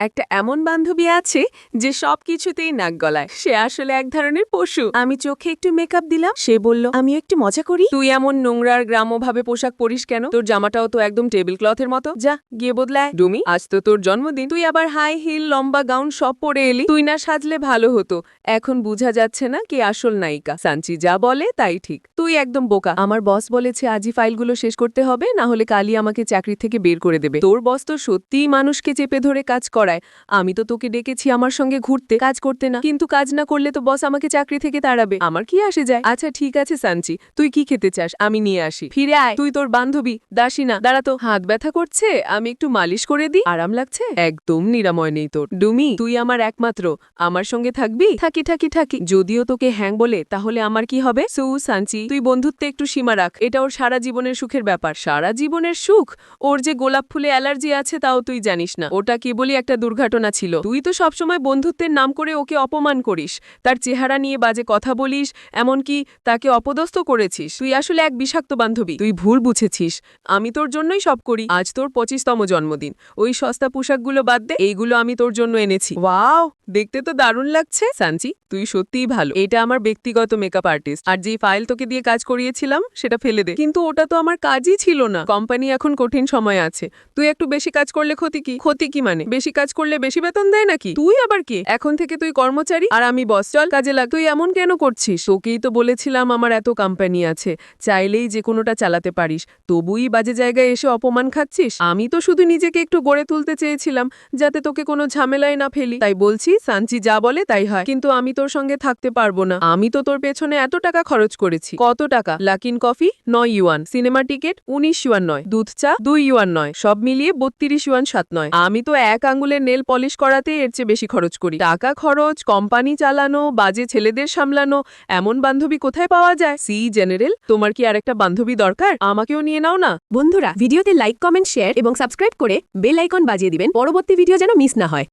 একটা এমন বান্ধবী আছে যে সবকিছুতেই নাক গলায়। সে আসলে এক ধরনের পশু। আমি চোখে একটু মেকআপ দিলাম, সে বলল আমিও একটু মজা করি। তুই এমন নোংরার গ্রাম্যভাবে পোশাক পরিস কেন? তোর জামাটাও তো একদম টেবিল ক্লথের মতো। যা গিয়ে বদলায়। ডুমি, আজ তো তোর জন্মদিন, তুই আবার হাই হিল লম্বা গাউন সব পরে এলি। তুই না সাজলে ভালো হতো। এখন বুঝা যাচ্ছে না কে আসল নায়িকা। সাঞ্চি যা বলে তাই ঠিক। তুই একদম বোকা। আমার বস বলেছে আজই ফাইলগুলো শেষ করতে হবে, না হলে কালই আমাকে চাকরি থেকে বের করে দেবে। তোর বস তো সত্যিই মানুষকে চেপে ধরে কাজ করায়। আমি তো তোকে ডেকেছি আমার সঙ্গে ঘুরতে, কাজ করতে না। কিন্তু কাজ না করলে তো বস আমাকে চাকরি থেকে তাড়াবে। আমার কি আসে যায়? আচ্ছা ঠিক আছে সাঞ্চি, তুই কি খেতে চাস আমি নিয়ে আসি। ফিরে আয়, তুই তোর বান্ধবী দাসী না। দাঁড়া তো, হাত ব্যথা করছে, আমি একটু মালিশ করে দিই। আরাম লাগছে? একদম নিরাময় নেই তোর। ডুমি, তুই আমার একমাত্র, আমার সঙ্গে থাকবি? থাকি থাকি থাকি। যদিও তোকে হ্যাং বলে তাহলে আমার কি হবে? সু সাঞ্চি, তুই বন্ধুত্বে একটু সীমা রাখ। এটা ওর সারা জীবনের সুখের ব্যাপার। সারা জীবনের সুখ? ওর যে গোলাপ ফুলে অ্যালার্জি আছে তাও তুই জানিস না। ওটা কেবলই একটা দুর্ঘটনা ছিল। তুই তো সবসময় বন্ধুত্বের নাম করে ওকে অপমান করিস, তার চেহারা নিয়ে বাজে কথা বলিস, এমনকি তাকে অপদস্থ করেছিস। তুই আসলে এক বিষাক্ত বান্ধবী। তুই ভুল বুঝেছিস। আমি তোর জন্যই সব করি। আজ তোর 25তম জন্মদিন। ওই সস্তা পোশাকগুলো বাদ দে, এইগুলো আমি তোর জন্য এনেছি। ওয়াও, দেখতে তো দারুণ লাগছে। সাঞ্চি, তুই সত্যিই ভালো। এটা আমার ব্যক্তিগত মেকআপ আর্টিস্ট। আর যে ফাইল তোকে দিয়ে কাজ করিয়েছিলাম সেটা ফেলে দে। কিন্তু ওটা তো আমার কাজই ছিল না। কোম্পানি এখন কঠিন সময় আছে। তুই একটু বেশি কাজ করলে ক্ষতি কি? ক্ষতি কি মানে? বেশি কাজ করলে বেশি বেতন দেয় নাকি? তুই আবার কে? এখন থেকে তুই কর্মচারী আর আমি বস। চল কাজে লাগ। তুই এমন কেন করছিস? তোকেই তো বলেছিলাম আমার এত কোম্পানি আছে, চাইলেই যে কোনোটা চালাতে পারিস, তবুই বাজে জায়গায় এসে অপমান খাচ্ছিস। আমি তো শুধু নিজেকে একটু গড়ে তুলতে চেয়েছিলাম, যাতে তোকে কোনো ঝামেলায় না ফেলি। তাই বলছি সাঞ্চি যা বলে তাই হয়। কিন্তু আমি তোর সঙ্গে থাকতে পারবো না। আমি তো তোর পেছনে এত টাকা খরচ করেছি। কত টাকা? লাকিন coffee 9 yuan, cinema ticket 19 yuan নয়, দুধ চা 2 ইউয়ান নয়, সব মিলিয়ে 32 ইউয়ান 7 নয়। আমি তো এক আঙ্গুলের নেল পলিশ করাতে এর চেয়ে বেশি খরচ করি। টাকা খরচ, কোম্পানি চালানো, বাজে ছেলেদের সামলানো, এমন বান্ধবী কোথায় পাওয়া যায়? সি জেনারেল, তোমার কি আরেকটা বান্ধবী দরকার? আমাকেও নিয়ে নাও না। বন্ধুরা, ভিডিওতে লাইক, কমেন্ট, শেয়ার এবং সাবস্ক্রাইব করে বেল আইকন বাজিয়ে দিবেন পরবর্তী ভিডিও যেন মিস না হয়।